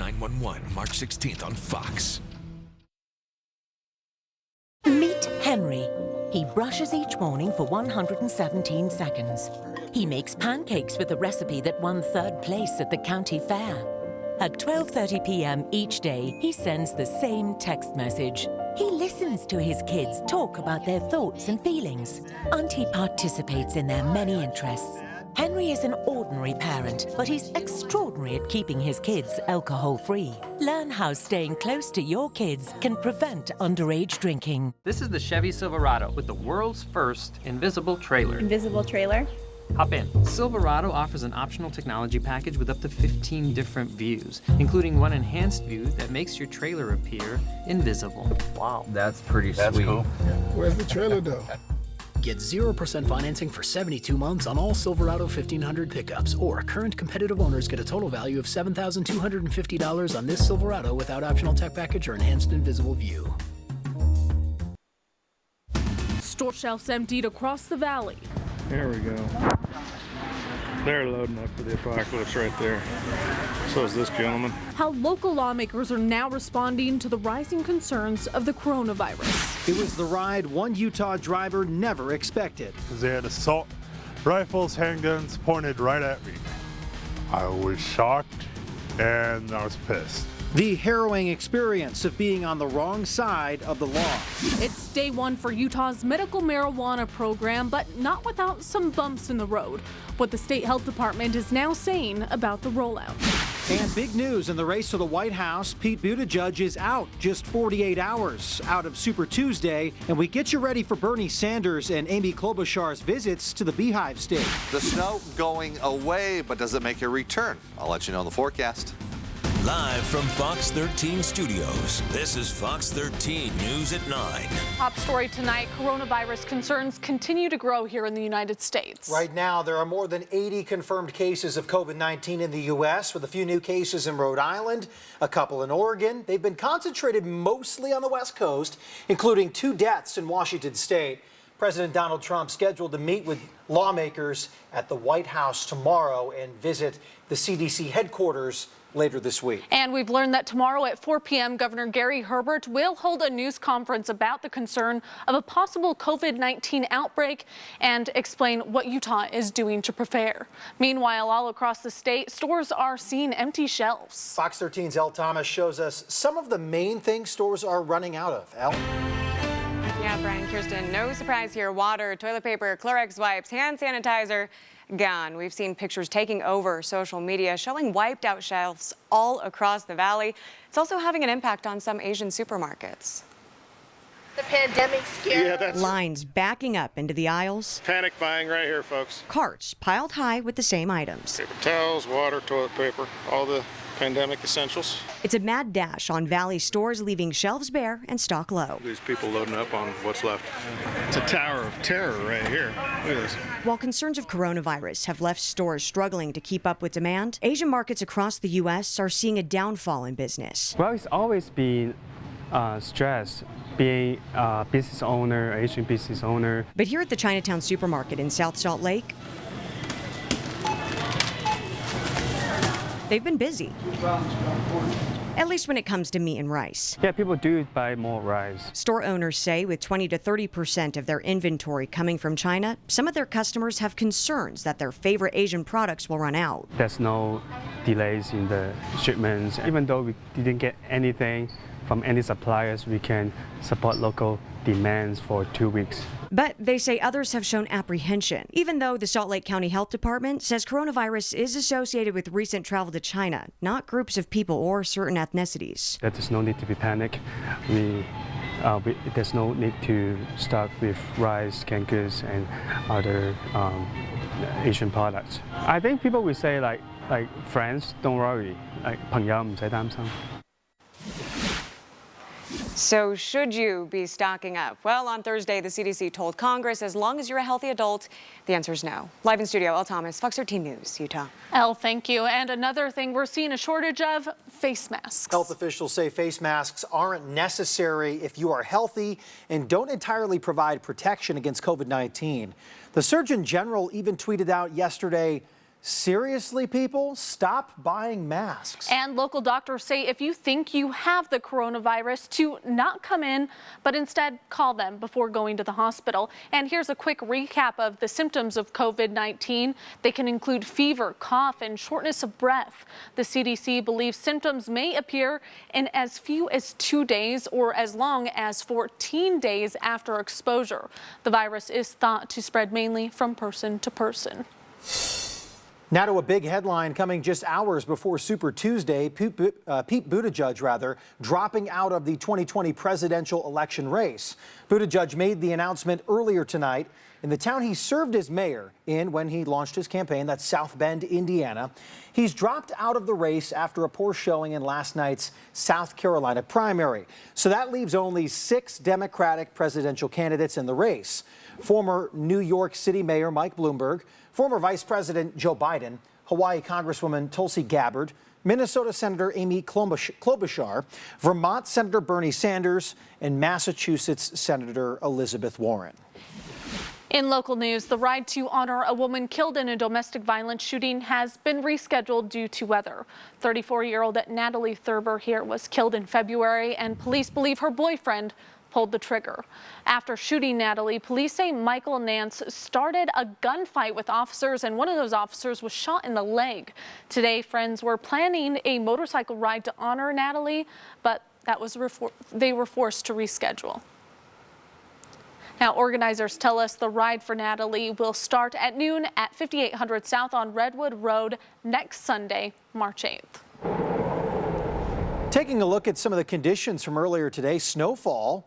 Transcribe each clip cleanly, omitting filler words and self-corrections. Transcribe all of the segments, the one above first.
911, March 16th on Fox. Meet Henry. He brushes each morning for 117 seconds. He makes pancakes with a recipe that won 3rd place at the county fair. At 12:30 p.m. each day, he sends the same text message. He listens to his kids talk about their thoughts and feelings, and he participates in their many interests. Henry is an ordinary parent, but he's extraordinary at keeping his kids alcohol-free. Learn how staying close to your kids can prevent underage drinking. This is the Chevy Silverado with the world's first invisible trailer. Invisible trailer? Hop in. Silverado offers an optional technology package with up to 15 different views, including one enhanced view that makes your trailer appear invisible. Wow, that's pretty sweet. That's cool. Where's the trailer though? Get 0% financing for 72 months on all Silverado 1500 pickups, or current competitive owners get a total value of $7,250 on this Silverado without optional tech package or enhanced invisible view. Store shelves emptied across the valley. There we go. They're loading up for the apocalypse right there. So is this gentleman. How local lawmakers are now responding to the rising concerns of the coronavirus. It was the ride one Utah driver never expected. They had assault rifles, handguns pointed right at me. I was shocked and I was pissed. The harrowing experience of being on the wrong side of the law. It's day one for Utah's medical marijuana program, but not without some bumps in the road. What the state health department is now saying about the rollout. And big news in the race to the White House. Pete Buttigieg is out just 48 hours out of Super Tuesday. And we get you ready for Bernie Sanders and Amy Klobuchar's visits to the Beehive State. The snow going away, but does it make a return? I'll let you know in the forecast. Live from Fox 13 Studios, this is Fox 13 News at 9. Top story tonight, coronavirus concerns continue to grow here in the United States. Right now, there are more than 80 confirmed cases of COVID-19 in the U.S., with a few new cases in Rhode Island, a couple in Oregon. They've been concentrated mostly on the West Coast, including 2 deaths in Washington State. President Donald Trump scheduled to meet with lawmakers at the White House tomorrow and visit the CDC headquarters later this week. And we've learned that tomorrow at 4 p.m., Governor Gary Herbert will hold a news conference about the concern of a possible COVID-19 outbreak and explain what Utah is doing to prepare. Meanwhile, all across the state, stores are seeing empty shelves. Fox 13's Elle Thomas shows us some of the main things stores are running out of. Elle? Yeah, Brian, Kirsten, no surprise here. Water, toilet paper, Clorox wipes, hand sanitizer, gone. We've seen pictures taking over social media showing wiped out shelves all across the valley. It's also having an impact on some Asian supermarkets. The pandemic scared. Lines backing up into the aisles. Panic buying right here, folks. Carts piled high with the same items. Paper towels, water, toilet paper, all the pandemic essentials. It's a mad dash on Valley stores, leaving shelves bare and stock low. These people loading up on what's left. It's a tower of terror right here. Look at this. While concerns of coronavirus have left stores struggling to keep up with demand, Asian markets across the U.S. are seeing a downfall in business. Well, it's always been stress being a business owner, Asian business owner. But here at the Chinatown supermarket in South Salt Lake, they've been busy. At least when it comes to meat and rice. Yeah, people do buy more rice. Store owners say with 20 to 30% of their inventory coming from China, some of their customers have concerns that their favorite Asian products will run out. There's no delays in the shipments. Even though we didn't get anything from any suppliers, we can support local demands for 2 weeks. But they say others have shown apprehension, even though the Salt Lake County Health Department says coronavirus is associated with recent travel to China, not groups of people or certain ethnicities. There's no need to be panicked. There's no need to start with rice, canned goods, and other Asian products. I think people will say like friends, don't worry, like 朋友唔使擔心. So should you be stocking up? Well, on Thursday, the CDC told Congress as long as you're a healthy adult, the answer is no. Live in studio, Elle Thomas, Fox 13 News, Utah. Elle, thank you. And another thing we're seeing a shortage of, face masks. Health officials say face masks aren't necessary if you are healthy and don't entirely provide protection against COVID-19. The Surgeon General even tweeted out yesterday, seriously, people, stop buying masks. And local doctors say if you think you have the coronavirus, to not come in, but instead call them before going to the hospital. And here's a quick recap of the symptoms of COVID-19. They can include fever, cough, and shortness of breath. The CDC believes symptoms may appear in as few as 2 days or as long as 14 days after exposure. The virus is thought to spread mainly from person to person. Now to a big headline coming just hours before Super Tuesday. Pete Buttigieg, dropping out of the 2020 presidential election race. Buttigieg made the announcement earlier tonight in the town he served as mayor in when he launched his campaign. That's South Bend, Indiana. He's dropped out of the race after a poor showing in last night's South Carolina primary. So that leaves only 6 Democratic presidential candidates in the race. Former New York City Mayor Mike Bloomberg, former Vice President Joe Biden, Hawaii Congresswoman Tulsi Gabbard, Minnesota Senator Amy Klobuchar, Vermont Senator Bernie Sanders, and Massachusetts Senator Elizabeth Warren. In local news, the ride to honor a woman killed in a domestic violence shooting has been rescheduled due to weather. 34-year-old Natalie Thurber here was killed in February, and police believe her boyfriend pulled the trigger. After shooting Natalie, police say Michael Nance started a gunfight with officers, and one of those officers was shot in the leg. Today, friends were planning a motorcycle ride to honor Natalie, but they were forced to reschedule. Now, organizers tell us the ride for Natalie will start at noon at 5800 South on Redwood Road next Sunday, March 8th. Taking a look at some of the conditions from earlier today, snowfall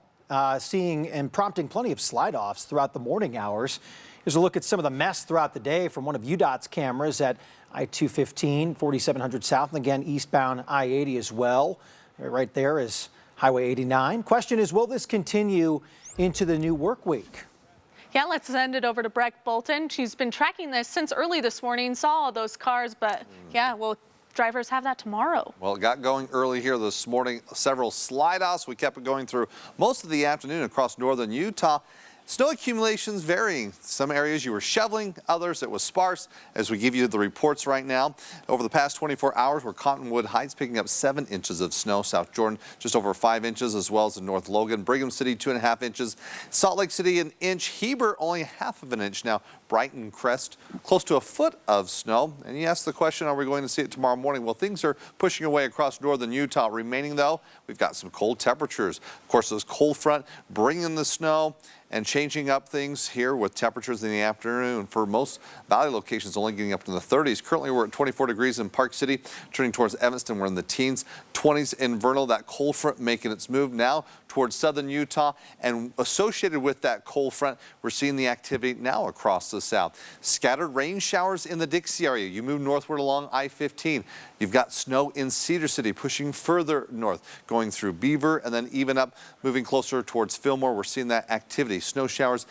seeing and prompting plenty of slide-offs throughout the morning hours. Here's a look at some of the mess throughout the day from one of UDOT's cameras at I-215, 4700 South, and again eastbound I-80 as well. Right there is Highway 89. Question is, will this continue into the new work week? Yeah, let's send it over to Breck Bolton. She's been tracking this since early this morning, saw all those cars, but yeah, well, drivers have that tomorrow. Well, it got going early here this morning. Several slide-offs. We kept it going through most of the afternoon across northern Utah. Snow accumulations varying. Some areas you were shoveling, others it was sparse. As we give you the reports right now, over the past 24 hours, we're Cottonwood Heights picking up 7 inches of snow. South Jordan just over 5 inches, as well as in North Logan. Brigham City 2.5 inches. Salt Lake City 1 inch. Heber only 1/2 inch now. Brighton Crest close to 1 foot of snow. And you ask the question, are we going to see it tomorrow morning? Well, things are pushing away across northern Utah. Remaining though, we've got some cold temperatures. Of course, this cold front bringing the snow and changing up things here with temperatures in the afternoon. For most valley locations, only getting up to the 30s. Currently, we're at 24 degrees in Park City. Turning towards Evanston, we're in the teens. 20s in Vernal. That cold front making its move now towards southern Utah. And associated with that cold front, we're seeing the activity now across the south. Scattered rain showers in the Dixie area. You move northward along I-15. You've got snow in Cedar City pushing further north, going through Beaver and then even up, moving closer towards Fillmore. We're seeing that activity. Snow showers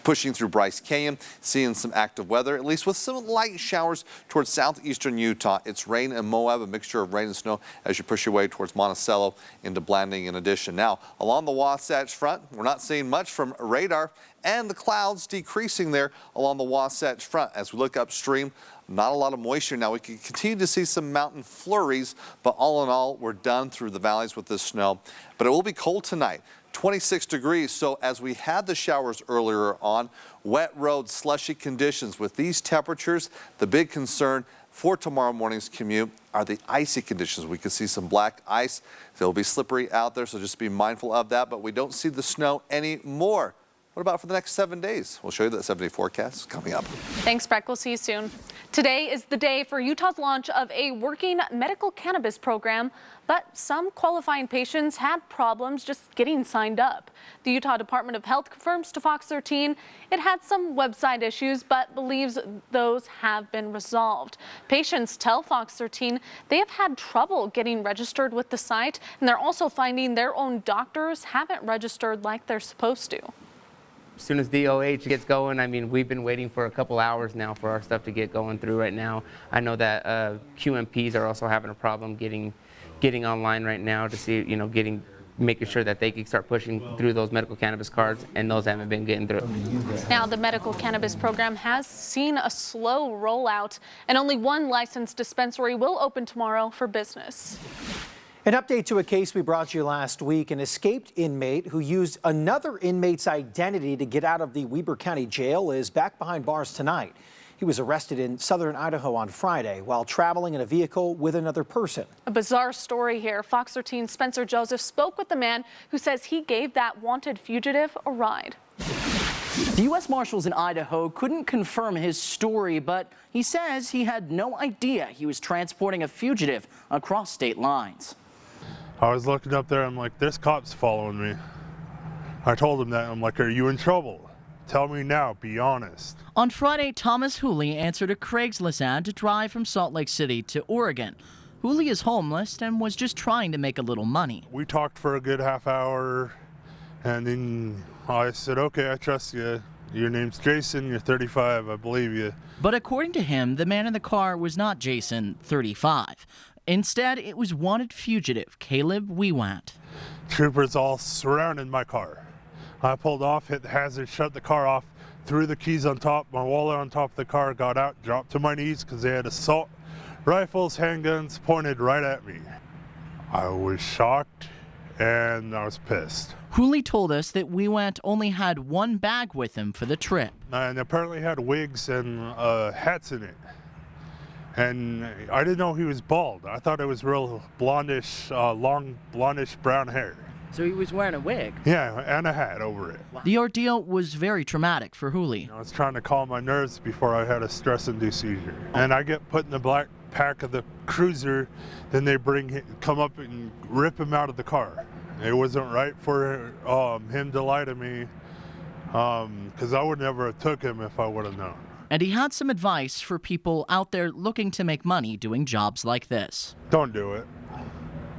pushing through Bryce Canyon, seeing some active weather, at least with some light showers towards southeastern Utah. It's rain and Moab, a mixture of rain and snow as you push your way towards Monticello into Blanding in addition. Now, along the Wasatch Front, we're not seeing much from radar, and the clouds decreasing there along the Wasatch Front. As we look upstream, not a lot of moisture. Now, we can continue to see some mountain flurries, but all in all, we're done through the valleys with this snow. But it will be cold tonight. 26 degrees, so as we had the showers earlier on, wet roads, slushy conditions. With these temperatures, the big concern for tomorrow morning's commute are the icy conditions. We could see some black ice. It'll be slippery out there, so just be mindful of that, but we don't see the snow anymore. What about for the next 7 days? We'll show you that 7-day forecast coming up. Thanks, Breck. We'll see you soon. Today is the day for Utah's launch of a working medical cannabis program, but some qualifying patients had problems just getting signed up. The Utah Department of Health confirms to Fox 13 it had some website issues, but believes those have been resolved. Patients tell Fox 13 they have had trouble getting registered with the site, and they're also finding their own doctors haven't registered like they're supposed to. As soon as DOH gets going, I mean, we've been waiting for a couple hours now for our stuff to get going through right now. I know that QMPs are also having a problem getting online right now to see, getting making sure that they can start pushing through those medical cannabis cards, and those haven't been getting through. Now, the medical cannabis program has seen a slow rollout, and only one licensed dispensary will open tomorrow for business. An update to a case we brought you last week. An escaped inmate who used another inmate's identity to get out of the Weber County Jail is back behind bars tonight. He was arrested in southern Idaho on Friday while traveling in a vehicle with another person. A bizarre story here. Fox 13's Spencer Joseph spoke with the man who says he gave that wanted fugitive a ride. The U.S. Marshals in Idaho couldn't confirm his story, but he says he had no idea he was transporting a fugitive across state lines. I was looking up there, I'm like, this cop's following me. I told him that, I'm like, are you in trouble? Tell me now, be honest. On Friday, Thomas Hooley answered a Craigslist ad to drive from Salt Lake City to Oregon. Hooley is homeless and was just trying to make a little money. We talked for a good half hour, and then I said, okay, I trust you. Your name's Jason, you're 35, I believe you. But according to him, the man in the car was not Jason, 35. Instead, it was wanted fugitive Caleb Wewant. Troopers all surrounded my car. I pulled off, hit the hazard, shut the car off, threw the keys on top, my wallet on top of the car, got out, dropped to my knees because they had assault rifles, handguns pointed right at me. I was shocked and I was pissed. Hooley told us that Wewant only had one bag with him for the trip. And apparently had wigs and hats in it. And I didn't know he was bald. I thought it was real blondish, long blondish brown hair. So he was wearing a wig? Yeah, and a hat over it. The ordeal was very traumatic for Hooley. I was trying to calm my nerves before I had a stress-induced seizure. And I get put in the black pack of the cruiser, then they come up and rip him out of the car. It wasn't right for him to lie to me, because I would never have took him if I would have known. And he had some advice for people out there looking to make money doing jobs like this. Don't do it.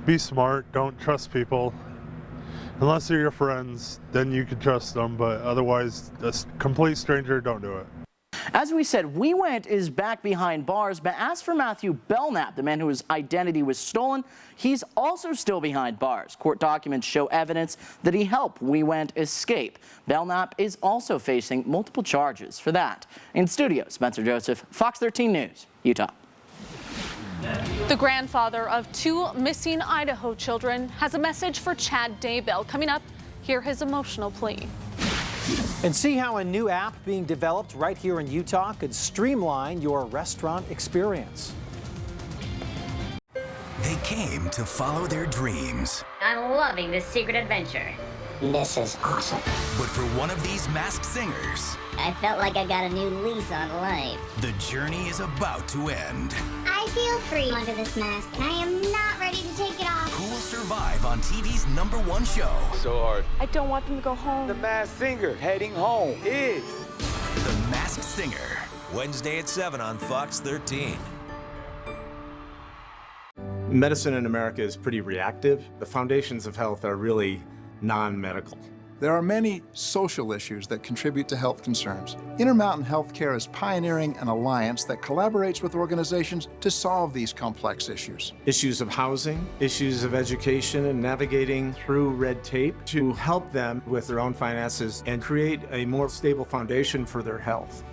Be smart, don't trust people. Unless they're your friends, then you can trust them, but otherwise, a complete stranger, don't do it. As we said, Wewant is back behind bars, but as for Matthew Belknap, the man whose identity was stolen, he's also still behind bars. Court documents show evidence that he helped Wewant escape. Belknap is also facing multiple charges for that. In studio, Spencer Joseph, Fox 13 News, Utah. The grandfather of two missing Idaho children has a message for Chad Daybell. Coming up, hear his emotional plea. And see how a new app being developed right here in Utah could streamline your restaurant experience. They came to follow their dreams. I'm loving this secret adventure. This is awesome. But for one of these masked singers, I felt like I got a new lease on life. the journey is about to end. I feel free under this mask, and I am not ready to take it off. Who will survive on TV's #1 show? So hard. I don't want them to go home. The Masked Singer heading home is The Masked Singer. Wednesday at 7 on Fox 13. Medicine in America is pretty reactive. The foundations of health are really non-medical. There are many social issues that contribute to health concerns. Intermountain Healthcare is pioneering an alliance that collaborates with organizations to solve these complex issues. Issues of housing, issues of education, and navigating through red tape to help them with their own finances and create a more stable foundation for their health.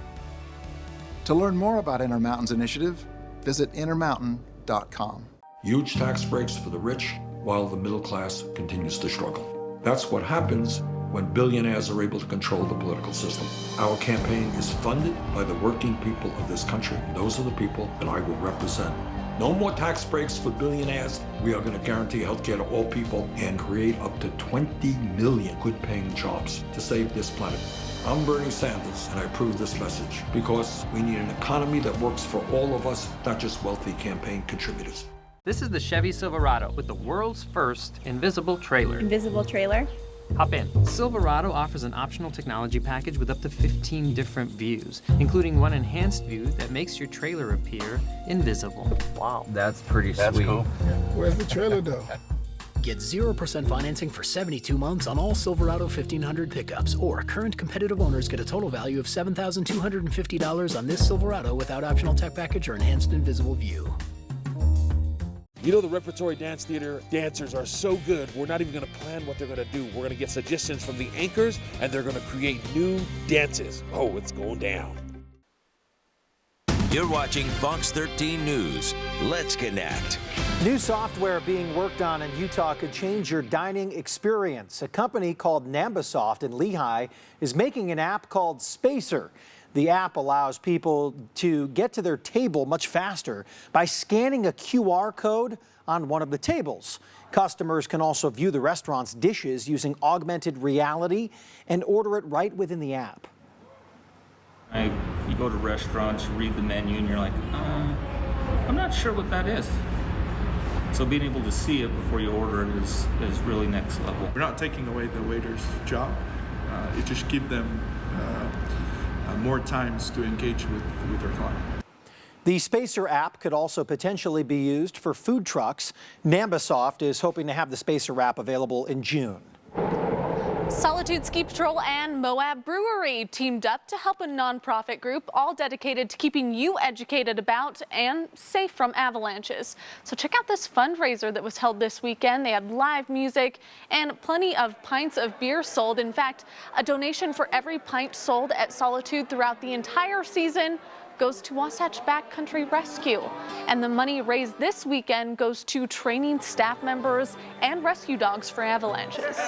To learn more about Intermountain's initiative, visit intermountain.com. Huge tax breaks for the rich while the middle class continues to struggle. That's what happens when billionaires are able to control the political system. Our campaign is funded by the working people of this country. Those are the people that I will represent. No more tax breaks for billionaires. We are going to guarantee healthcare to all people and create up to 20 million good-paying jobs to save this planet. I'm Bernie Sanders, and I approve this message because we need an economy that works for all of us, not just wealthy campaign contributors. This is the Chevy Silverado with the world's first invisible trailer. Invisible trailer? Hop in. Silverado offers an optional technology package with up to 15 different views, including one enhanced view that makes your trailer appear invisible. Wow. That's pretty sweet. That's cool. Where's the trailer though? Get 0% financing for 72 months on all Silverado 1500 pickups, or current competitive owners get a total value of $7,250 on this Silverado without optional tech package or enhanced invisible view. You know, the Repertory Dance Theater dancers are so good, we're not even going to plan what they're going to do. We're going to get suggestions from the anchors, and they're going to create new dances. Oh, it's going down. You're watching Fox 13 News. Let's connect. New software being worked on in Utah could change your dining experience. A company called Nambasoft in Lehi is making an app called Spacer. The app allows people to get to their table much faster by scanning a QR code on one of the tables. Customers can also view the restaurant's dishes using augmented reality and order it right within the app. You go to restaurants, you read the menu, and you're like, I'm not sure what that is. So being able to see it before you order it is really next level. We're not taking away the waiter's job. It just gives them more times to engage with their client. The Spacer app could also potentially be used for food trucks. Nambasoft is hoping to have the Spacer app available in June. Solitude Ski Patrol and Moab Brewery teamed up to help a nonprofit group all dedicated to keeping you educated about and safe from avalanches. So check out this fundraiser that was held this weekend. They had live music and plenty of pints of beer sold. In fact, a donation for every pint sold at Solitude throughout the entire season goes to Wasatch Backcountry Rescue. And the money raised this weekend goes to training staff members and rescue dogs for avalanches.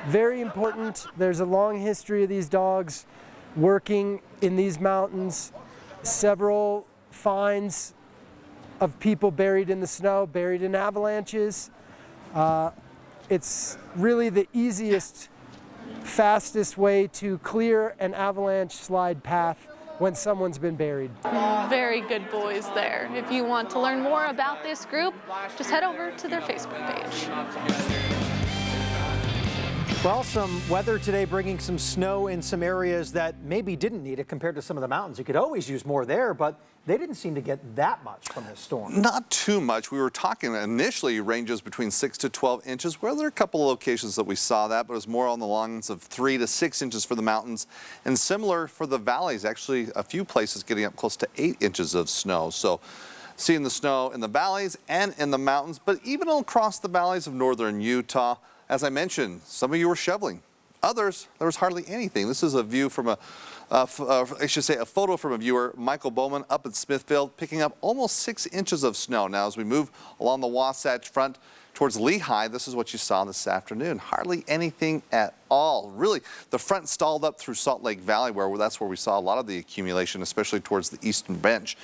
Very important. There's a long history of these dogs working in these mountains. Several finds of people buried in the snow, buried in avalanches. It's really the easiest, fastest way to clear an avalanche slide path when someone's been buried. Very good boys there. If you want to learn more about this group, just head over to their Facebook page. Well, some weather today bringing some snow in some areas that maybe didn't need it compared to some of the mountains. You could always use more there, but they didn't seem to get that much from this storm. Not too much. We were talking initially ranges between 6 to 12 inches. Well, there are a couple of locations that we saw that, but it was more on the lines of 3 to 6 inches for the mountains, and similar for the valleys. Actually, a few places getting up close to 8 inches of snow. So seeing the snow in the valleys and in the mountains, but even across the valleys of northern Utah. As I mentioned, some of you were shoveling. Others, there was hardly anything. This is a view from a photo from a viewer, Michael Bowman, up at Smithfield, picking up almost 6 inches of snow. Now, as we move along the Wasatch Front towards Lehi, this is what you saw this afternoon. Hardly anything at all. Really, the front stalled up through Salt Lake Valley, that's where we saw a lot of the accumulation, especially towards the eastern bench.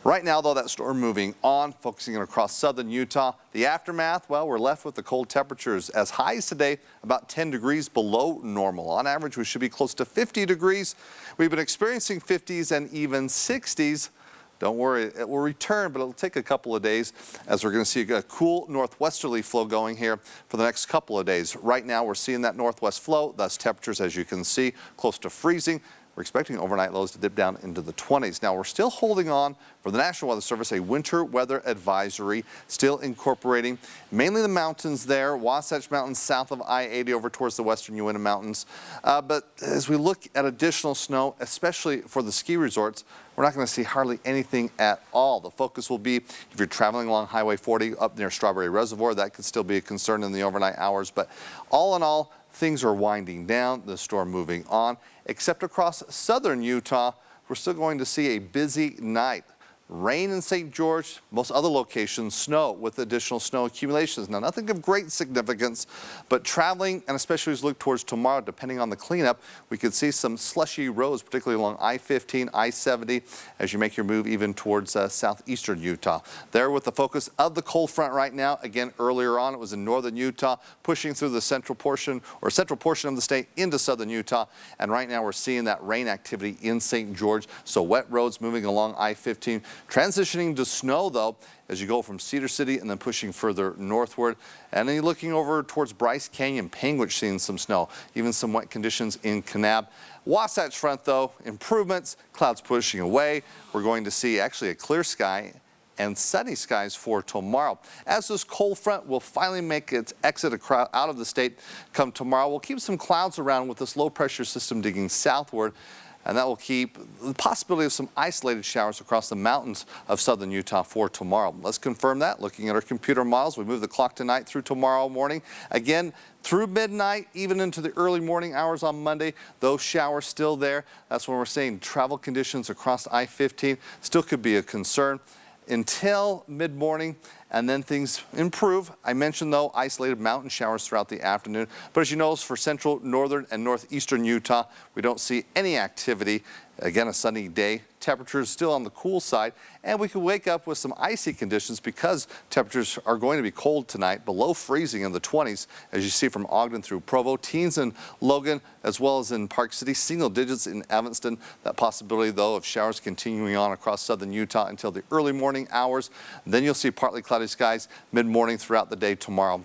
Right now, though, that storm moving on, focusing across southern Utah. The aftermath, well, we're left with the cold temperatures as high as today, about 10 degrees below normal. On average, we should be close to 50 degrees. We've been experiencing 50s and even 60s. Don't worry, it will return, but it'll take a couple of days as we're going to see a cool northwesterly flow going here for the next couple of days. Right now, we're seeing that northwest flow, thus temperatures, as you can see, close to freezing. We're expecting overnight lows to dip down into the 20s. Now, we're still holding on for the National Weather Service, a winter weather advisory, still incorporating mainly the mountains there, Wasatch Mountains south of I-80 over towards the western Uinta Mountains. But as we look at additional snow, especially for the ski resorts, we're not going to see hardly anything at all. The focus will be if you're traveling along Highway 40 up near Strawberry Reservoir, that could still be a concern in the overnight hours. But all in all, things are winding down, the storm moving on, except across southern Utah, we're still going to see a busy night. Rain in St. George, most other locations, snow with additional snow accumulations. Now, nothing of great significance, but traveling, and especially as we look towards tomorrow, depending on the cleanup, we could see some slushy roads, particularly along I-15, I-70, as you make your move even towards southeastern Utah. There with the focus of the cold front right now. Again, earlier on, it was in northern Utah, pushing through the central portion of the state into southern Utah. And right now, we're seeing that rain activity in St. George. So wet roads moving along I-15. Transitioning to snow, though, as you go from Cedar City and then pushing further northward. And then you're looking over towards Bryce Canyon, Panguitch seeing some snow, even some wet conditions in Kanab. Wasatch Front, though, improvements, clouds pushing away. We're going to see actually a clear sky and sunny skies for tomorrow. As this cold front will finally make its exit out of the state come tomorrow, we'll keep some clouds around with this low pressure system digging southward. and that will keep the possibility of some isolated showers across the mountains of southern Utah for tomorrow. Let's confirm that. Looking at our computer models, we move the clock tonight through tomorrow morning. Again, through midnight, even into the early morning hours on Monday, those showers still there. That's when we're saying travel conditions across I-15 still could be a concern until mid-morning, and then things improve. I mentioned, though, isolated mountain showers throughout the afternoon. But as you notice, for central, northern, and northeastern Utah, we don't see any activity. Again, a sunny day. Temperatures still on the cool side, and we could wake up with some icy conditions because temperatures are going to be cold tonight, below freezing in the 20s, as you see from Ogden through Provo, teens in Logan, as well as in Park City, single digits in Evanston. That possibility, though, of showers continuing on across southern Utah until the early morning hours. Then you'll see partly cloudy skies mid-morning throughout the day tomorrow.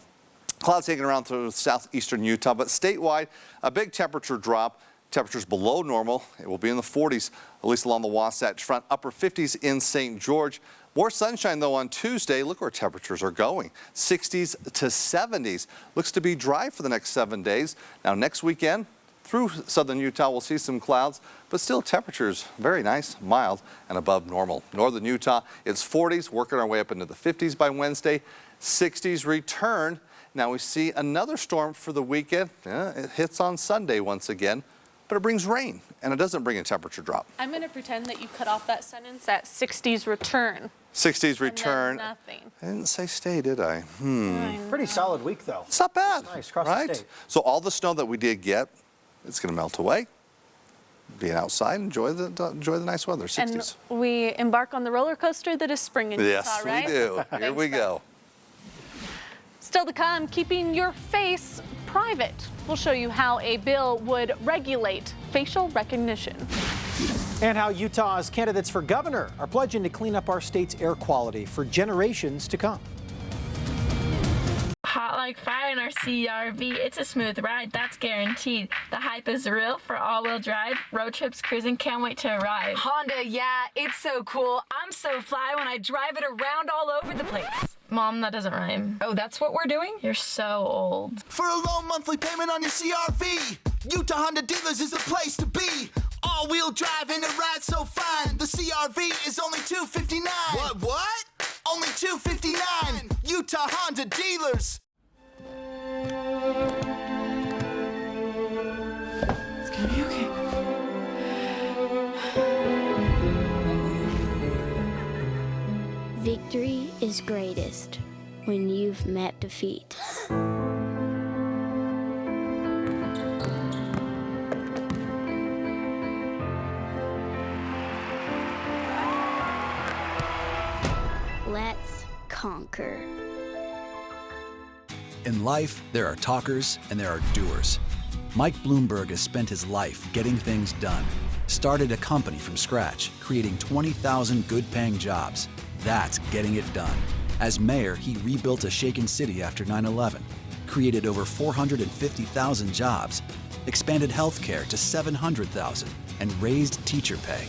Clouds hanging around through southeastern Utah, but statewide, a big temperature drop. Temperatures below normal. It will be in the 40s, at least along the Wasatch Front. Upper 50s in St. George. More sunshine, though, on Tuesday. Look where temperatures are going. 60s to 70s. Looks to be dry for the next 7 days. Now, next weekend, through southern Utah, we'll see some clouds, but still temperatures very nice, mild, and above normal. Northern Utah, it's 40s, working our way up into the 50s by Wednesday. 60s return. Now we see another storm for the weekend. It hits on Sunday once again, but it brings rain, and it doesn't bring a temperature drop. I'm going to pretend that you cut off that sentence at 60s return. 60s return. Nothing. I didn't say stay, did I? Pretty solid week, though. It's not bad. It's nice across right? the state. So all the snow that we did get, it's going to melt away. Being outside, enjoy the nice weather. 60s. And we embark on the roller coaster that is spring in Utah, right? Yes, we do. Here we go. Still to come, keeping your face private. We'll show you how a bill would regulate facial recognition. And how Utah's candidates for governor are pledging to clean up our state's air quality for generations to come. Hot like fire in our CR-V. It's a smooth ride, that's guaranteed. The hype is real for all-wheel drive. Road trips cruising, can't wait to arrive. Honda, yeah, it's so cool. I'm so fly when I drive it around all over the place. Mom, that doesn't rhyme. Oh, that's what we're doing? You're so old. For a low monthly payment on your CR-V, Utah Honda Dealers is the place to be. All-wheel drive and it rides so fine. The CR-V is only $259. What? Only $259. Utah Honda Dealers. It's gonna be okay. Victory is greatest when you've met defeat. Let's conquer. In life, there are talkers and there are doers. Mike Bloomberg has spent his life getting things done. Started a company from scratch, creating 20,000 good-paying jobs. That's getting it done. As mayor, he rebuilt a shaken city after 9/11, created over 450,000 jobs, expanded healthcare to 700,000, and raised teacher pay.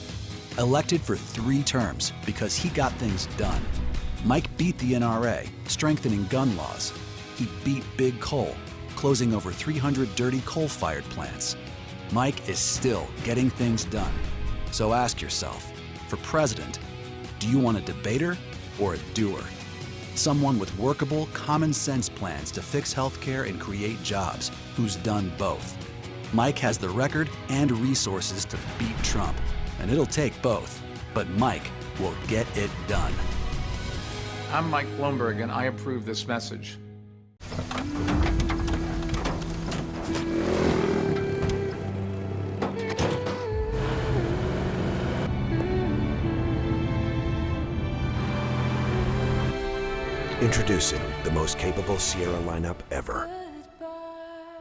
Elected for 3 terms because he got things done. Mike beat the NRA, strengthening gun laws. He beat Big Coal, closing over 300 dirty coal-fired plants. Mike is still getting things done. So ask yourself, for president, do you want a debater or a doer? Someone with workable, common-sense plans to fix healthcare and create jobs, who's done both. Mike has the record and resources to beat Trump, and it'll take both. But Mike will get it done. I'm Mike Bloomberg, and I approve this message. Introducing the most capable Sierra lineup ever.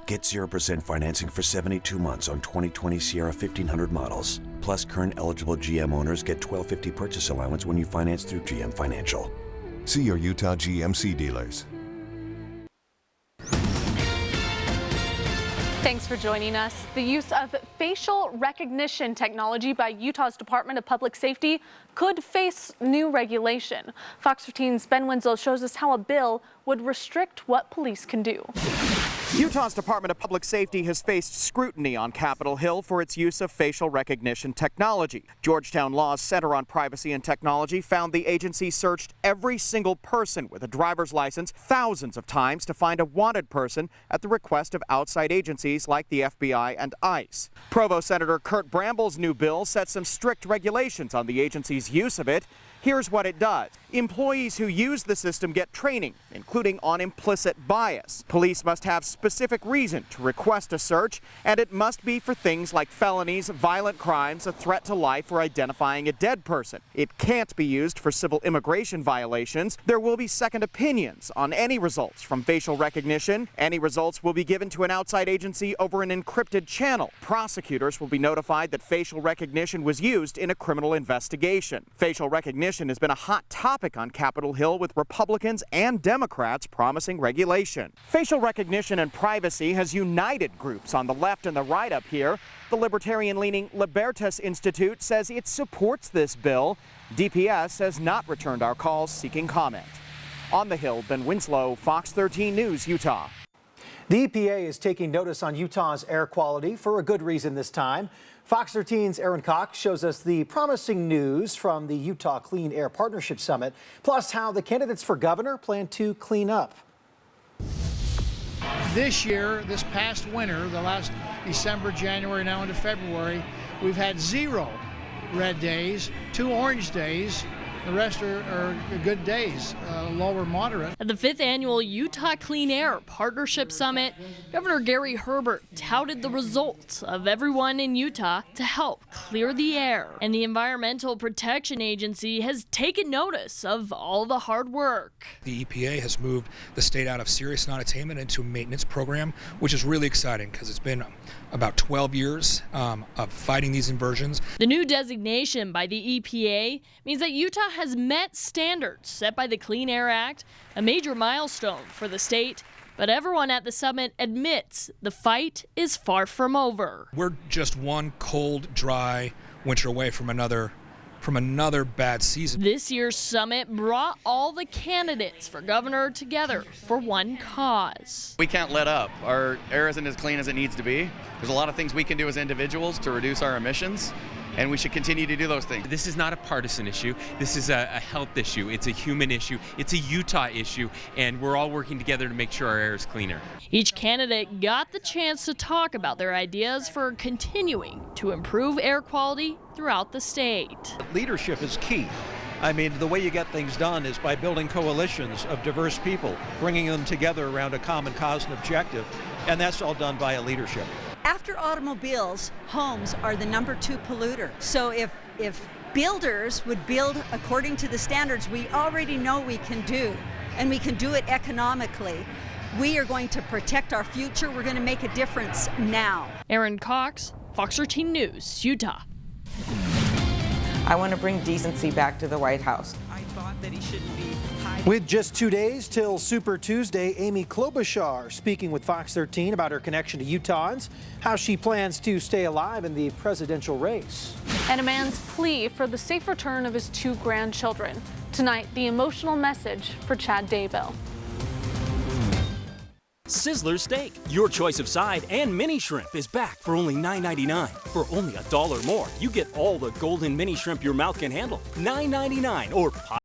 Get 0% financing for 72 months on 2020 Sierra 1500 models. Plus, current eligible GM owners get $1,250 purchase allowance when you finance through GM Financial. See your Utah GMC dealers. Thanks for joining us. The use of facial recognition technology by Utah's Department of Public Safety could face new regulation. Fox 15's Ben Winslow shows us how a bill would restrict what police can do. Utah's Department of Public Safety has faced scrutiny on Capitol Hill for its use of facial recognition technology. Georgetown Law's Center on Privacy and Technology found the agency searched every single person with a driver's license thousands of times to find a wanted person at the request of outside agencies like the FBI and ICE. Provo Senator Kurt Bramble's new bill sets some strict regulations on the agency's use of it. Here's what it does. Employees who use the system get training, including on implicit bias. Police must have specific reason to request a search, and it must be for things like felonies, violent crimes, a threat to life, or identifying a dead person. It can't be used for civil immigration violations. There will be second opinions on any results from facial recognition. Any results will be given to an outside agency over an encrypted channel. Prosecutors will be notified that facial recognition was used in a criminal investigation. Facial recognition has been a hot topic on Capitol Hill, with Republicans and Democrats promising regulation. Facial recognition and privacy has united groups on the left and the right up here. The libertarian-leaning Libertas Institute says it supports this bill. DPS has not returned our calls seeking comment. On the Hill, Ben Winslow, Fox 13 News, Utah. The EPA is taking notice on Utah's air quality for a good reason this time. Fox 13's Aaron Cox shows us the promising news from the Utah Clean Air Partnership Summit, plus how the candidates for governor plan to clean up. This year, this past winter, the last December, January, now into February, we've had 0 red days, 2 orange days. The rest are good days, low or moderate. At the 5th annual Utah Clean Air Partnership Summit, Governor Gary Herbert touted the results of everyone in Utah to help clear the air. And the Environmental Protection Agency has taken notice of all the hard work. The EPA has moved the state out of serious non-attainment into a maintenance program, which is really exciting because it's been about 12 years of fighting these inversions. The new designation by the EPA means that Utah has met standards set by the Clean Air Act, a major milestone for the state. But everyone at the summit admits the fight is far from over. We're just one cold, dry winter away from another bad season. This year's summit brought all the candidates for governor together for one cause. We can't let up. Our air isn't as clean as it needs to be. There's a lot of things we can do as individuals to reduce our emissions, and we should continue to do those things. This is not a partisan issue. This is a health issue. It's a human issue. It's a Utah issue, and we're all working together to make sure our air is cleaner. Each candidate got the chance to talk about their ideas for continuing to improve air quality throughout the state. Leadership is key. I mean, the way you get things done is by building coalitions of diverse people, bringing them together around a common cause and objective, and that's all done via leadership. After automobiles, homes are the #2 polluter. So if builders would build according to the standards we already know we can do, and we can do it economically, we are going to protect our future. We're going to make a difference now. Aaron Cox, Fox 13 News, Utah. I want to bring decency back to the White House. I thought that he shouldn't be hiding. With just 2 days till Super Tuesday, Amy Klobuchar speaking with Fox 13 about her connection to Utahns, how she plans to stay alive in the presidential race. And a man's plea for the safe return of his 2 grandchildren. Tonight, the emotional message for Chad Daybell. Sizzler Steak, your choice of side and mini shrimp is back for only $9.99. For only $1 more, you get all the golden mini shrimp your mouth can handle. $9.99 or